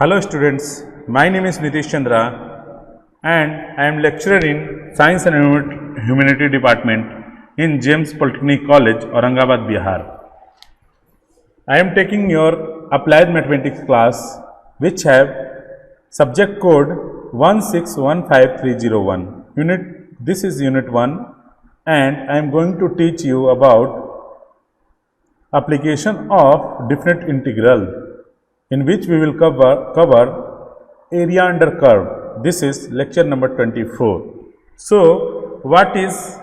Hello students, my name is Nitish Chandra and I am lecturer in Science and Humanity Department in James Polytechnic College, Aurangabad, Bihar. I am taking your Applied Mathematics class which have subject code 1615301. This is unit 1 and I am going to teach you about application of definite integral, in which we will cover area under curve. This is lecture number 24. So what is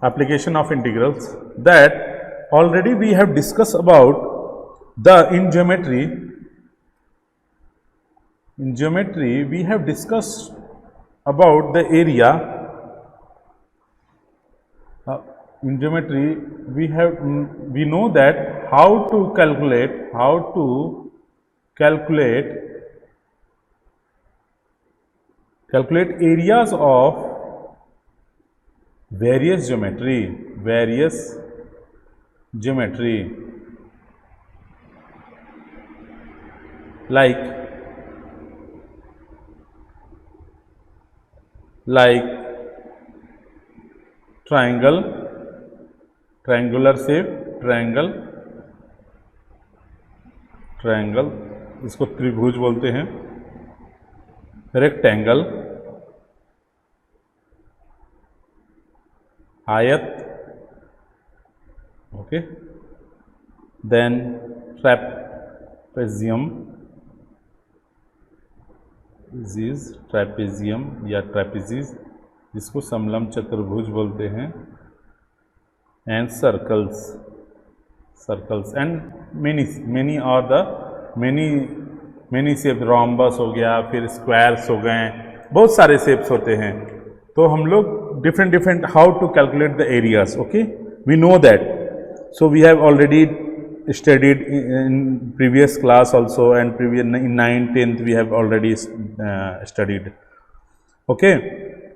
application of integrals? That already we have discussed about the in geometry we have discussed about the area. In geometry we know that how to calculate areas of various geometry like triangular shape, triangle इसको त्रिभुज बोलते हैं, rectangle, आयत, okay, then trapezium या ट्रैपेजीज जिसको समलम चतुर्भुज बोलते हैं, and circles and many और the many शेप, rhombus हो गया, फिर स्क्वायर्स हो गए, बहुत सारे शेप्स होते हैं. तो हम लोग different how to calculate the areas. Okay, we know that. So we have already studied in previous class also, and in 9th 10th we have already studied. Okay,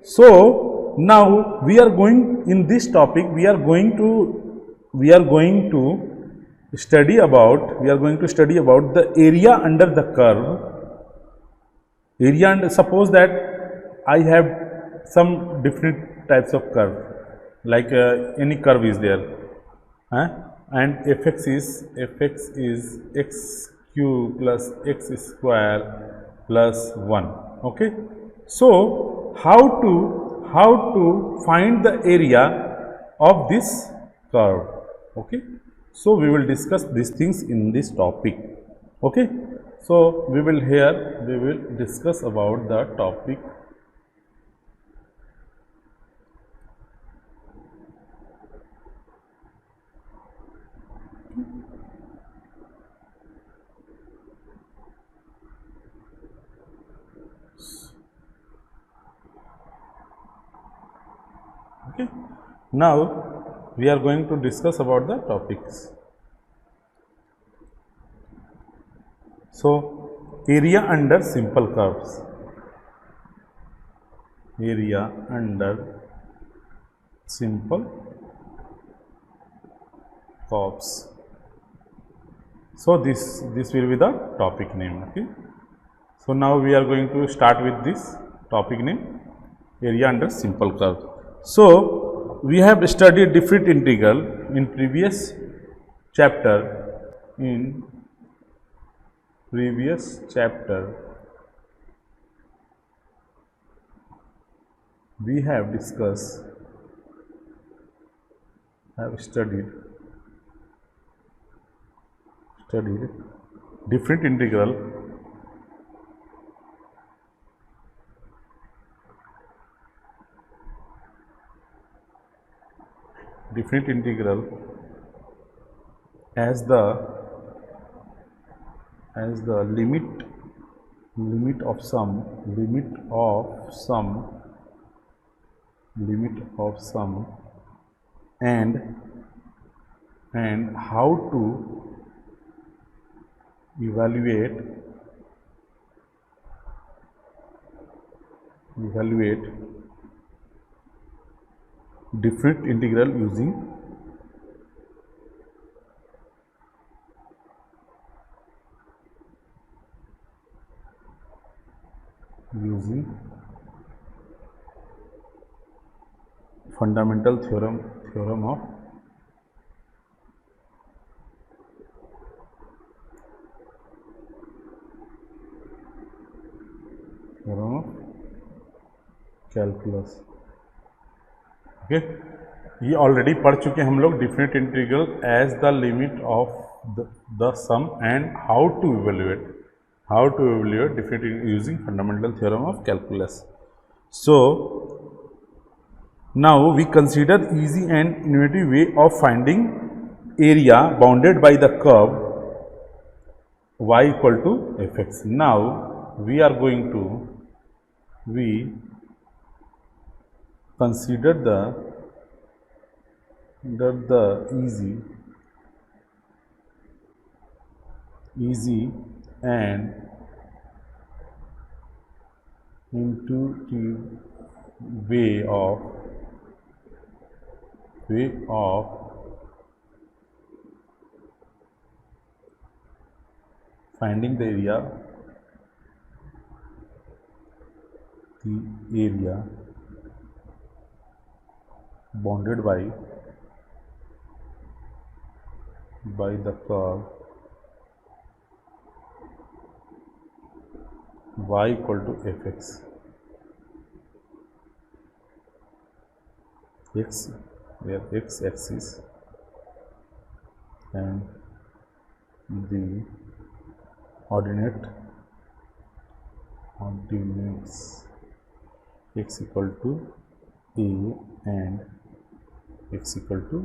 so now we are going in this topic we are going to study about the area under the curve. Suppose that I have some different types of curve, like any curve is there, and fx is x cube plus x square plus 1. Okay, so how to find the area of this curve? Okay, so we will discuss these things in this topic. Okay, so we will discuss about the topic. Okay, now we are going to discuss about the topics. So area under simple curves. So this will be the topic name. Okay, so now we are going to start with this topic name, area under simple curve. So we have studied different integral in previous chapter. We have studied different integral as the limit of sum and how to evaluate different integral using using fundamental theorem of calculus. Okay, ये already पढ़ चुके हैं हम लोग, definite integral as the limit of the sum and how to evaluate definite using fundamental theorem of calculus. So now we consider easy and innovative way of finding area bounded by the curve y equal to fx. Now we are going to consider the easy and intuitive way of finding the area bounded by the curve y equal to fx. X, where x axis and the ordinates x equal to a and x equal to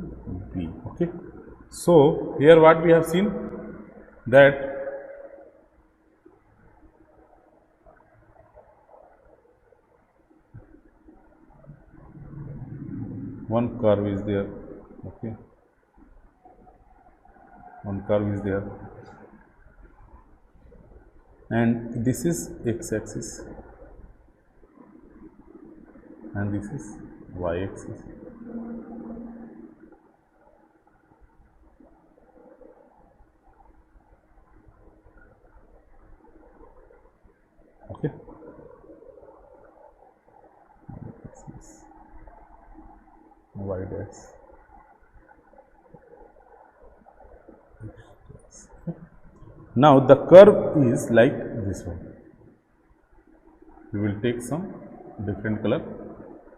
b. Okay, so here what we have seen, that one curve is there. Okay, one curve is there and this is x axis and this is y axis. Okay, y dash. Now the curve is like this one. We will take some different color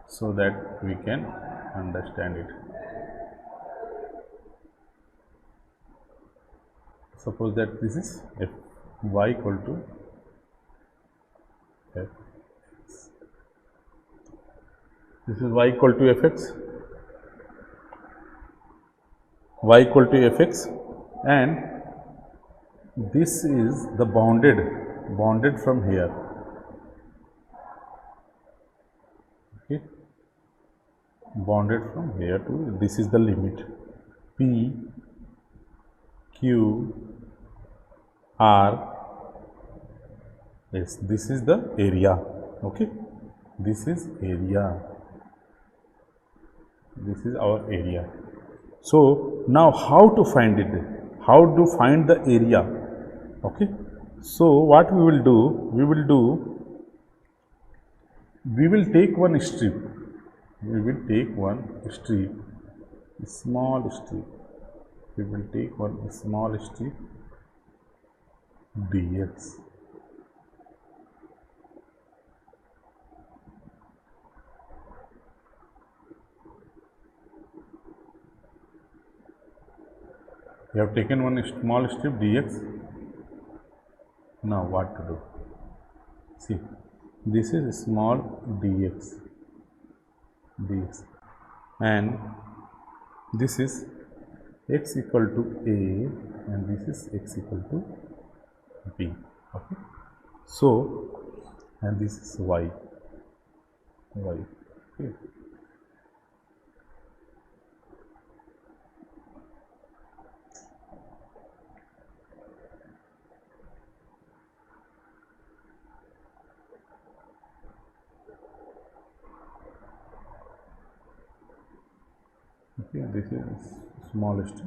so that we can understand it. Suppose that this is f y equal to f. This is y equal to fx, y equal to fx, and this is the bounded from here. Okay, bounded from here to this is the limit p q r s. This is the area. Okay, this is area, this is our area. So now how to find it, how to find the area? Okay, so what we will do, we will take one strip, small strip, we will take one small strip dx. We have taken one small strip dx. Now what to do? See, this is small dx, and this is x equal to a and this is x equal to b. Okay, so and this is y. Okay. Okay, this is smallest.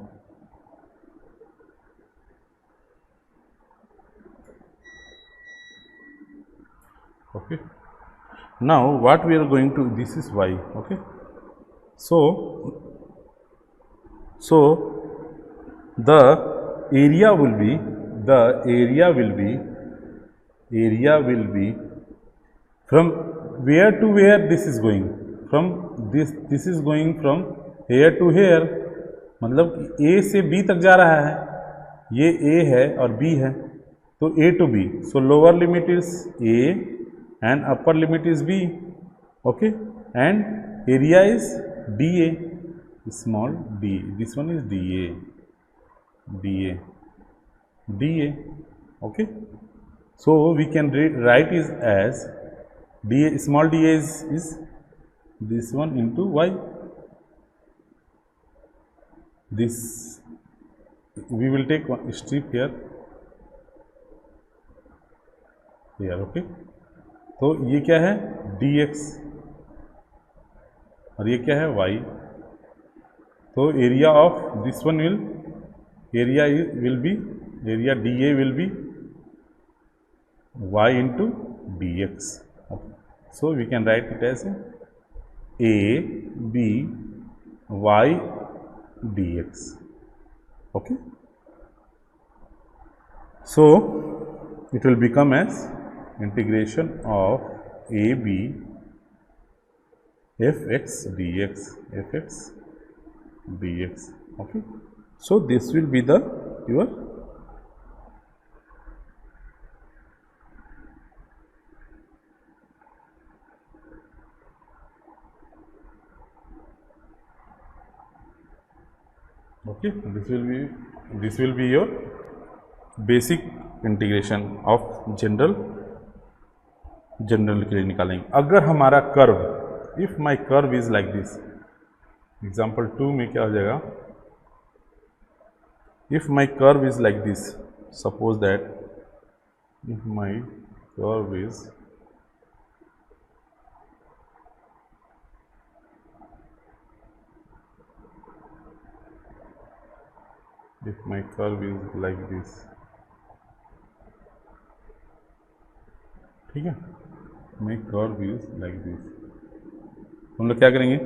Okay, now what we are going to, this is y. Okay, so the area will be, from where to where this is going, from this is going from here to here, मतलब A से B तक जा रहा है, ये A है और B है, तो A to B, so lower limit is A and upper limit is B. Okay, and area is dA, small d, this one is dA. Okay, so we can write is as dA, small dA is this one into y. This we will take one strip here. Okay, तो ये क्या है dx और ये क्या है y, तो area of this one will, area dA will be y into dx. So we can write it as a b y dx. Okay, so it will become as integration of ab fx dx. Okay, so this will be the your okay, this will be your basic integration of general के लिए निकालेंगे. अगर हमारा curve, if my curve is like this, example 2 में क्या हो जाएगा, if my curve is like this, suppose that if my curve is like this, ठीक है, my curve is like this, हम लोग क्या करेंगे,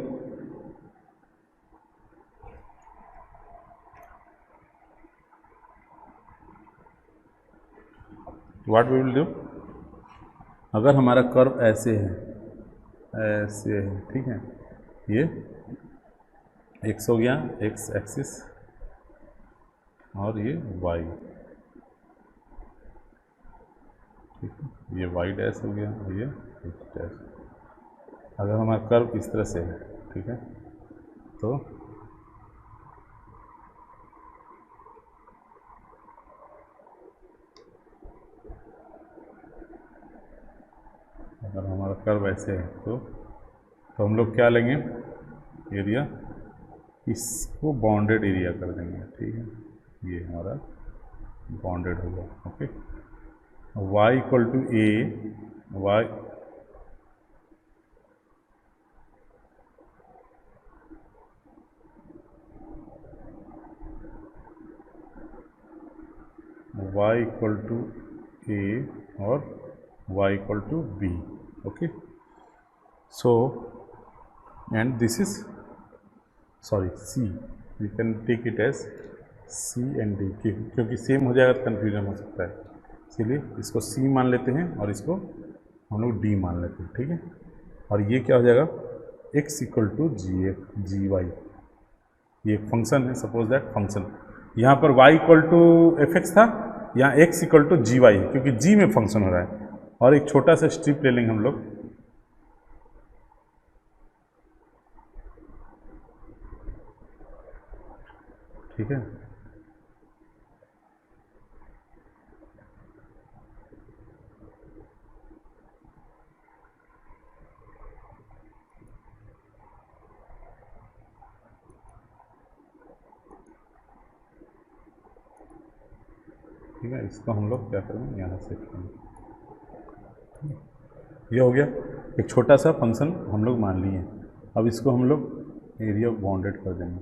व्हाट वी विल डू, अगर हमारा कर्व ऐसे है, ठीक है, ये x हो गया, x एक्सिस, और ये y, ठीक है, ये y डैश हो गया और ये x डैश. अगर हमारा कर्व इस तरह से है, ठीक है, तो अगर हमारा कर्व ऐसे है तो हम लोग क्या लेंगे, एरिया, इसको बाउंडेड एरिया कर देंगे, ठीक है, ये हमारा बाउंडेड होगा. Okay, y equal to a, y equal to a और y equal to b. Okay, so and this is c, we can take it as c and d, क्योंकि सेम हो जाएगा तो कन्फ्यूजन हो सकता है, इसलिए इसको c मान लेते हैं और इसको हम लोग d मान लेते हैं. ठीक है, और ये क्या हो जाएगा, x equal to G Y, ये एक फंक्शन है, सपोज दैट फंक्शन, यहाँ पर y equal to F X था, यहाँ x equal to G Y है, क्योंकि g में फंक्शन हो रहा है. और एक छोटा सा स्ट्रिप ले लेंगे हम लोग, ठीक है, ठीक है, इसको हम लोग क्या करेंगे, यहाँ से करेंगे. ये हो गया, एक छोटा सा फंक्शन हम लोग मान लिए. अब इसको हम लोग एरिया बाउंडेड कर देंगे.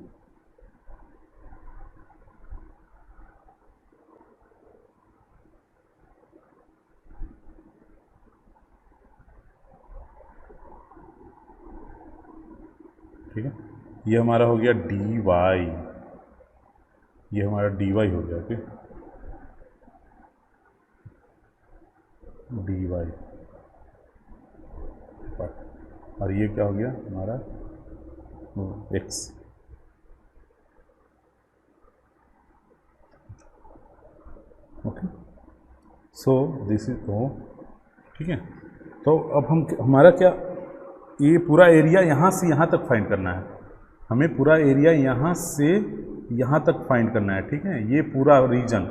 ठीक है, ये हमारा हो गया डी वाई, ये हमारा डी वाई हो गया। ओके, डी वाई, और ये क्या हो गया हमारा X. Okay, so this is O. ठीक है, तो अब हम हमारा क्या, ये पूरा एरिया यहाँ से यहाँ तक फाइंड करना है, हमें पूरा एरिया यहाँ से यहाँ तक फाइंड करना है। ठीक है, ये पूरा रीजन,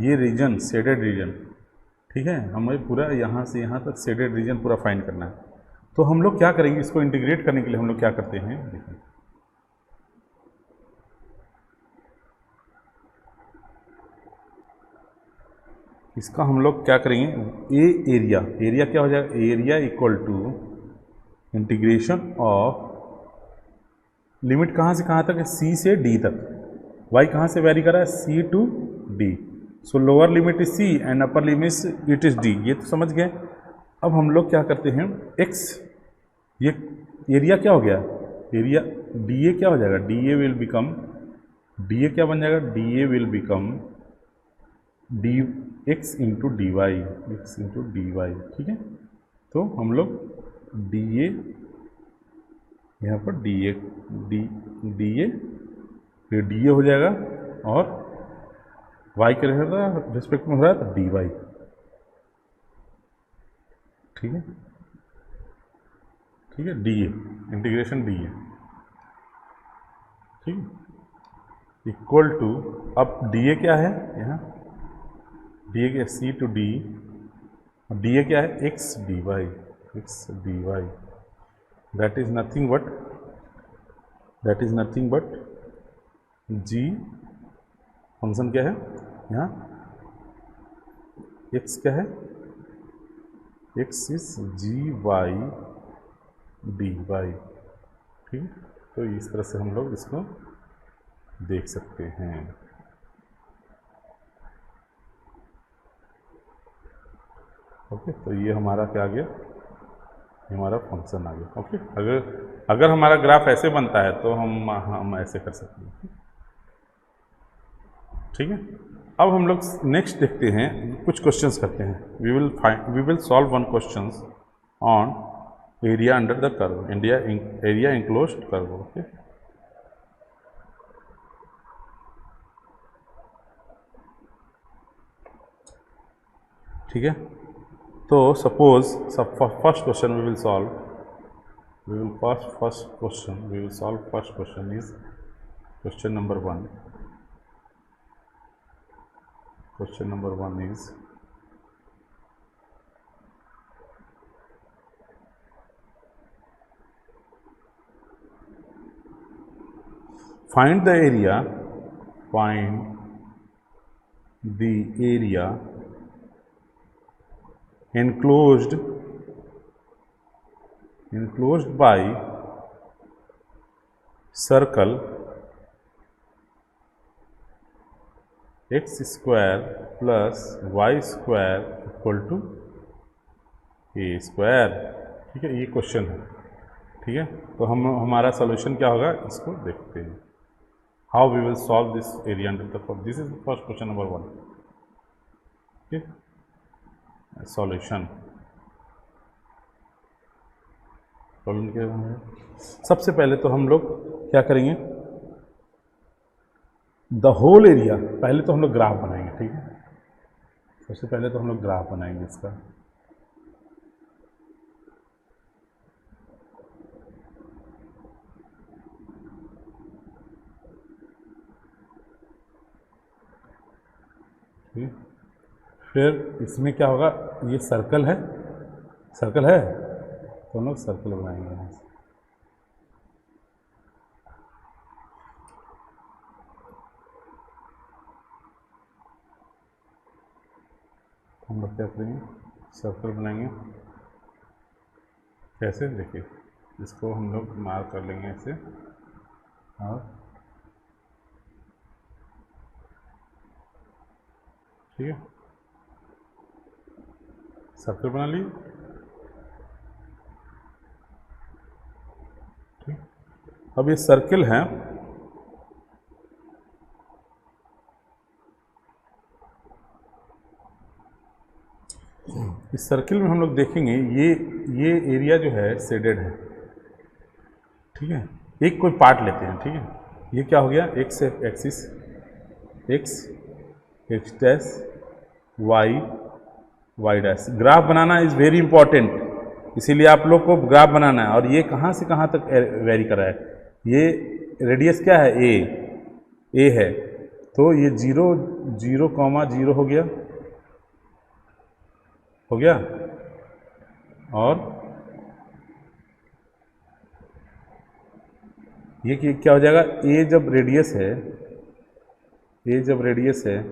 ये रीजन शेडेड रीजन, ठीक है, हमें पूरा यहाँ से यहाँ तक शेडेड रीजन पूरा फाइंड करना है। तो हम लोग क्या करेंगे, इसको इंटीग्रेट करने के लिए हम लोग क्या करते हैं, देखिए इसका हम लोग क्या करेंगे, एरिया, एरिया क्या हो जाएगा, area equal to integration of, limit कहाँ से कहाँ तक है, सी से डी तक, वाई कहाँ से वेरी कर रहा है, C to D, so lower limit is C and upper limit it is D, ये तो समझ गए। अब हम लोग क्या करते हैं, एक्स, ये एरिया क्या हो गया, एरिया डी ए क्या हो जाएगा, D A will become, D A क्या बन जाएगा, D A will become D X into D Y, X into D Y. ठीक है, तो हम लोग डी ए, यहाँ पर डी ए, डी ए, फिर डी ए हो जाएगा, और वाई के रिस्पेक्ट में हो रहा है तो डी वाई। ठीक है, ठीक है, D A integration D A, ठीक है, इक्वल टू, अब डी ए क्या है यहाँ, डी ए क्या, C to D, D A क्या है, X D Y, X D Y, that is nothing but, that is nothing but G, function क्या है यहाँ, एक्स क्या है, X is G Y D Y. ठीक है, तो इस तरह से हम लोग इसको देख सकते हैं। ओके, तो ये हमारा क्या आ गया, ये हमारा फंक्शन आ गया। ओके, अगर हमारा ग्राफ ऐसे बनता है तो हम ऐसे कर सकते हैं। ठीक है, अब हम लोग नेक्स्ट देखते हैं, कुछ क्वेश्चंस करते हैं। We will solve one questions on area under the curve, area enclosed curve. Okay, ठीक है, तो suppose first question we will solve, first question is question number 1। Question number 1 is, find the area enclosed by circle x square plus y square equal to A square. ठीक है, ये question है। ठीक है, तो हमारा सॉल्यूशन क्या होगा, इसको देखते हैं। How we will solve this area under the curve, this is the first question number 1। ठीक, सॉल्यूशन, प्रॉब्लम क्या है, सबसे पहले तो हम लोग क्या करेंगे, द होल एरिया, पहले तो हम लोग ग्राफ बनाएंगे। ठीक है, सबसे पहले तो हम लोग ग्राफ बनाएंगे इसका। ठीक, फिर इसमें क्या होगा, ये सर्कल है, सर्कल है तो हम लोग सर्कल बनाएंगे यहाँ से। हम लोग क्या करेंगे, सर्कल बनाएंगे। कैसे, देखिए इसको हम लोग मार्क कर लेंगे ऐसे, और ठीक है, सर्कल बना लिए। ठीक, अब ये सर्किल है, इस सर्किल में हम लोग देखेंगे ये एरिया जो है शेडेड है, ठीक है। एक कोई पार्ट लेते हैं, ठीक है। ये क्या हो गया, X axis, X X dash Y Y dash. Graph बनाना इज़ वेरी इंपॉर्टेंट, इसीलिए आप लोग को ग्राफ बनाना है। और ये कहाँ से कहाँ तक वेरी कर रहा है, ये रेडियस क्या है, ए है, तो ये 0,0 हो गया, और ये क्या हो जाएगा, ए जब रेडियस है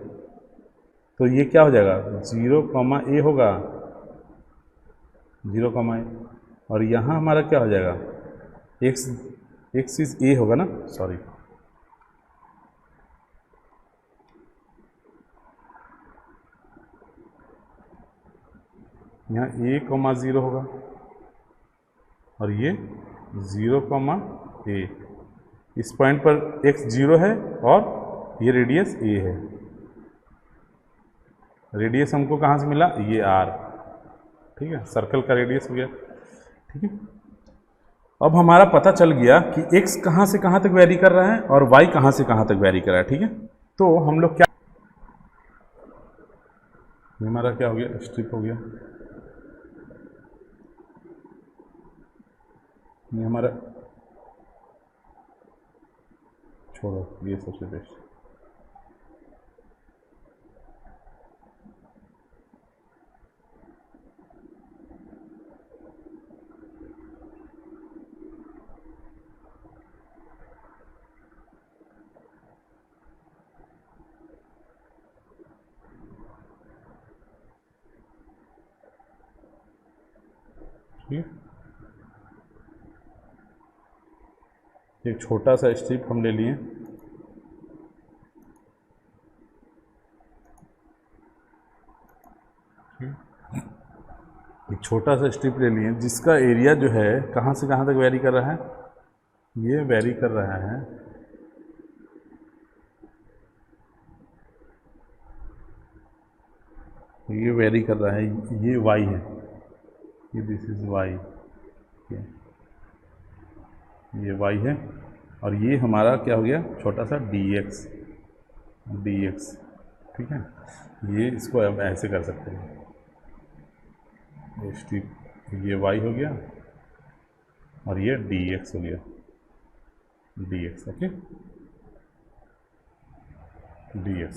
तो ये क्या हो जाएगा, 0, A होगा, 0, A, और यहाँ हमारा क्या हो जाएगा, एक्स इज ए होगा ना, सॉरी, यहाँ 0 होगा, और ये 0, A। इस पॉइंट पर x 0 है और ये रेडियस a है। रेडियस हमको कहाँ से मिला, ये r, ठीक है, सर्कल का रेडियस हो गया, ठीक है। अब हमारा पता चल गया कि x कहाँ से कहाँ तक वैरी कर रहा है और y कहाँ से कहाँ तक वैरी कर रहा है, ठीक है। तो हम लोग क्या, ये हमारा क्या हो गया, स्ट्रिप हो गया, ये हमारा, छोड़ो ये सबसे बेस्ट, ठीक है। एक छोटा सा स्ट्रिप हम ले लिए, एक छोटा सा स्ट्रिप ले लिए जिसका एरिया जो है कहाँ से कहाँ तक वैरी कर रहा है, ये वैरी कर रहा है, ये वैरी कर रहा है, ये y है, ये दिस इज y, ये y है, और ये हमारा क्या हो गया, छोटा सा dx, ठीक है। ये इसको अब ऐसे कर सकते हैं, ये स्ट्रिप, ये y हो गया और ये dx हो गया, dx, ओके, dx,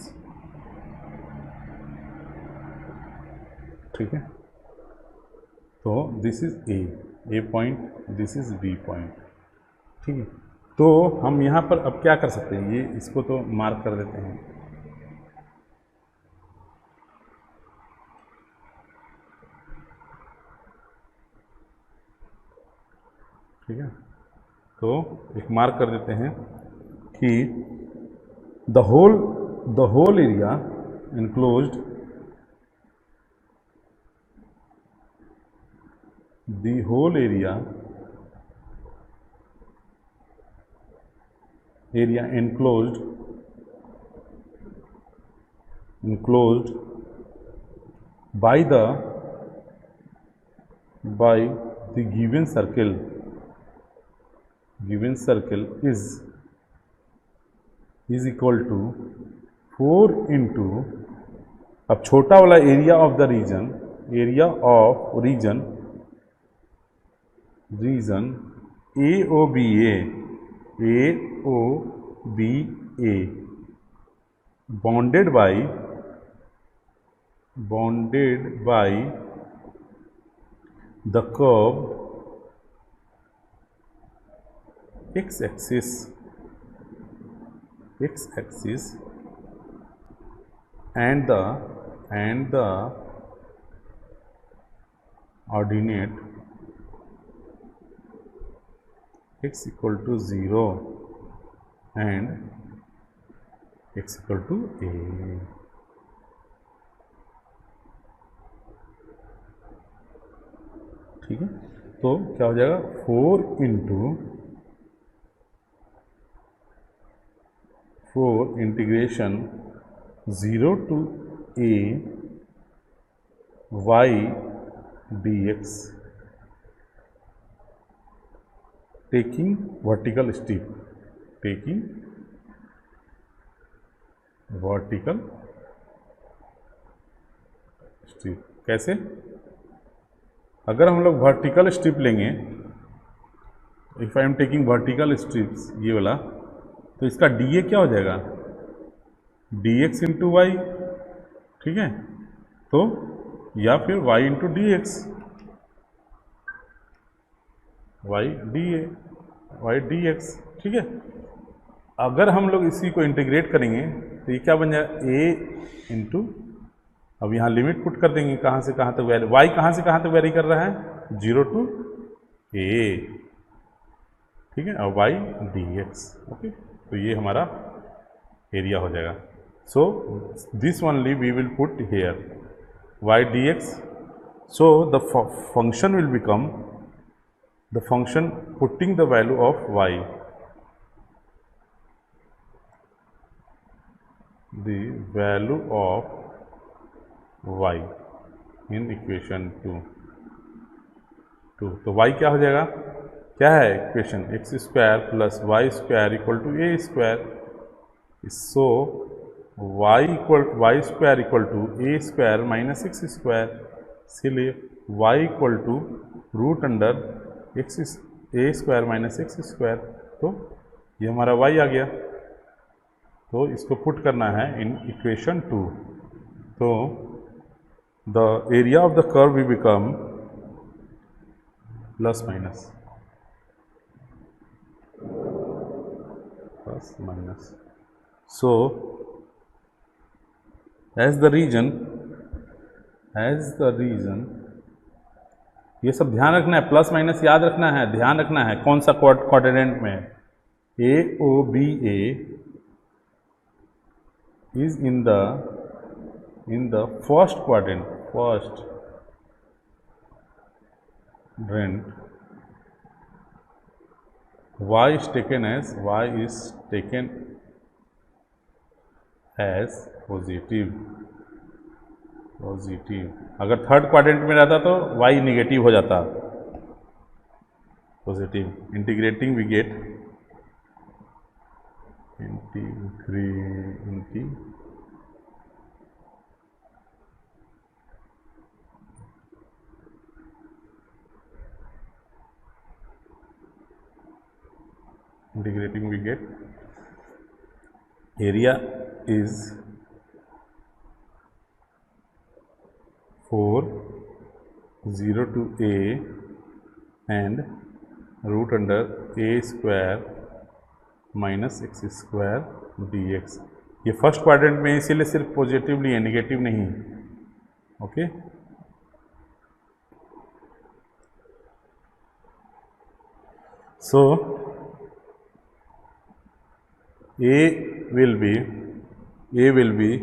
ठीक है। तो this is A point, this is B point, ठीक है। तो हम यहाँ पर अब क्या कर सकते हैं, ये इसको तो मार्क कर देते हैं, ठीक है। तो एक मार्क कर देते हैं कि the whole area enclosed, the whole area enclosed by the given circle is equal to 4 into, अब छोटा वाला area of the region, AOBA bounded by the curve x-axis and the ordinate x equal to 0 and x equal to a, ठीक है। तो क्या हो जाएगा, 4 into for integration 0 to a y dx taking vertical step, taking vertical step। कैसे? अगर हम लोग वर्टिकल स्ट्रिप लेंगे, if I am taking vertical strips, ये वाला, तो इसका डी ए क्या हो जाएगा? डी एक्स इंटू वाई, ठीक है, तो या फिर Y into D X, Y D A, Y D X, ठीक है। अगर हम लोग इसी को इंटीग्रेट करेंगे तो ये क्या बन जाएगा? ए इंटू, अब यहाँ लिमिट पुट कर देंगे, कहाँ से कहाँ तक वेरी, वाई कहाँ से कहाँ तक वेरी कर रहा है? 0 टू ए, ठीक है, और वाई डी एक्स, ओके। तो ये हमारा एरिया हो जाएगा। So this only we will put here, Y D X. So the function will become the function putting the value of y, the value of y in equation 2। तो y क्या हो जाएगा? क्या है equation? X square plus Y square equal to A square. So Y square equal to A square minus X square, इसीलिए y equal to root under X A square minus X square. तो ये हमारा y आ गया, तो इसको put करना है इन equation 2। तो the area of the curve will become plus minus, plus minus. So as the region ये सब ध्यान रखना है, प्लस माइनस याद रखना है, ध्यान रखना है कौन सा क्वाड्रेंट में। A O B A is in the first quadrant, y is taken as positive. अगर थर्ड क्वाड्रेंट में रहता तो y निगेटिव हो जाता, positive. Integrating we get integrating we get area is 4 0 to a and root under a square minus X square D X. ये first quadrant में इसीलिए सिर्फ पॉजिटिवली है, निगेटिव नहीं, okay. So A will be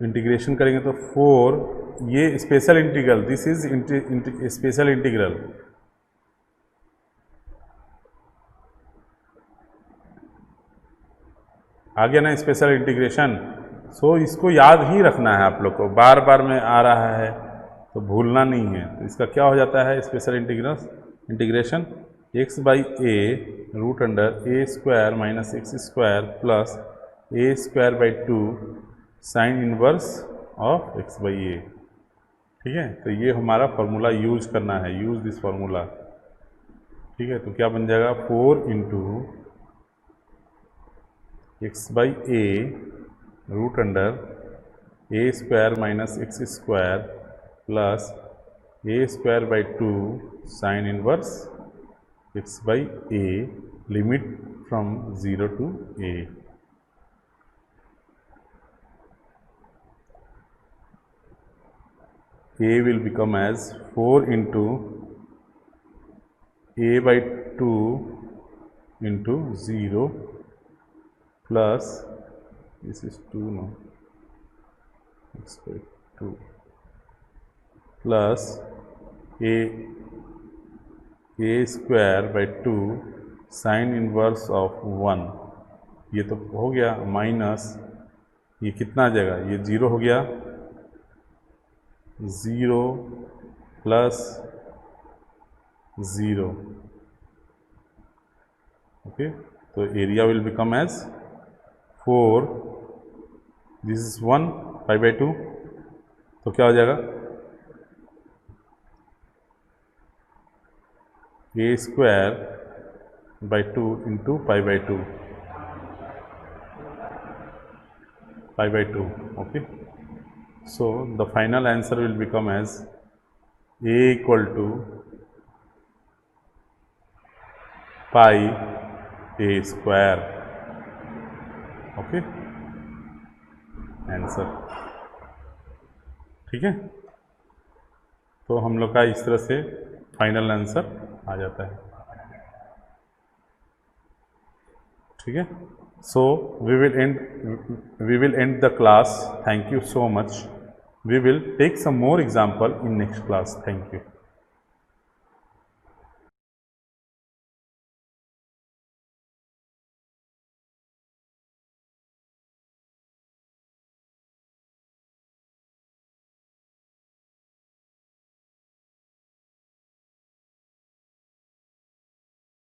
integration करेंगे तो 4, ये special integral, this is special integral, आ गया ना स्पेशल इंटीग्रेशन। सो इसको याद ही रखना है आप लोग को, बार बार में आ रहा है तो भूलना नहीं है। तो इसका क्या हो जाता है special integration, X by A root under A square minus X square plus A square by 2 sine inverse of X by A, ठीक है। तो ये हमारा फार्मूला यूज करना है, यूज दिस फार्मूला, ठीक है। तो क्या बन जाएगा 4 into X by A root under A square minus X square plus A square by 2 sine inverse X by A, limit from 0 to a। a will become as 4 into a by 2 into 0 plus, this is 2 now, x by 2 plus a square by 2 sine inverse of 1, ये तो हो गया, minus ये कितना आ जाएगा, ये 0 हो गया, 0 प्लस 0, ओके। तो area will become as 4, this is 1 π/2, तो क्या हो जाएगा, a²/2 into π/2, okay. So the final answer will become as a equal to pi a square, okay, answer. ठीक है, तो हम लोग का इस तरह से फाइनल आंसर आ जाता है। ठीक है, so we will end the class. Thank you so much. We will take some more example in next class. Thank you.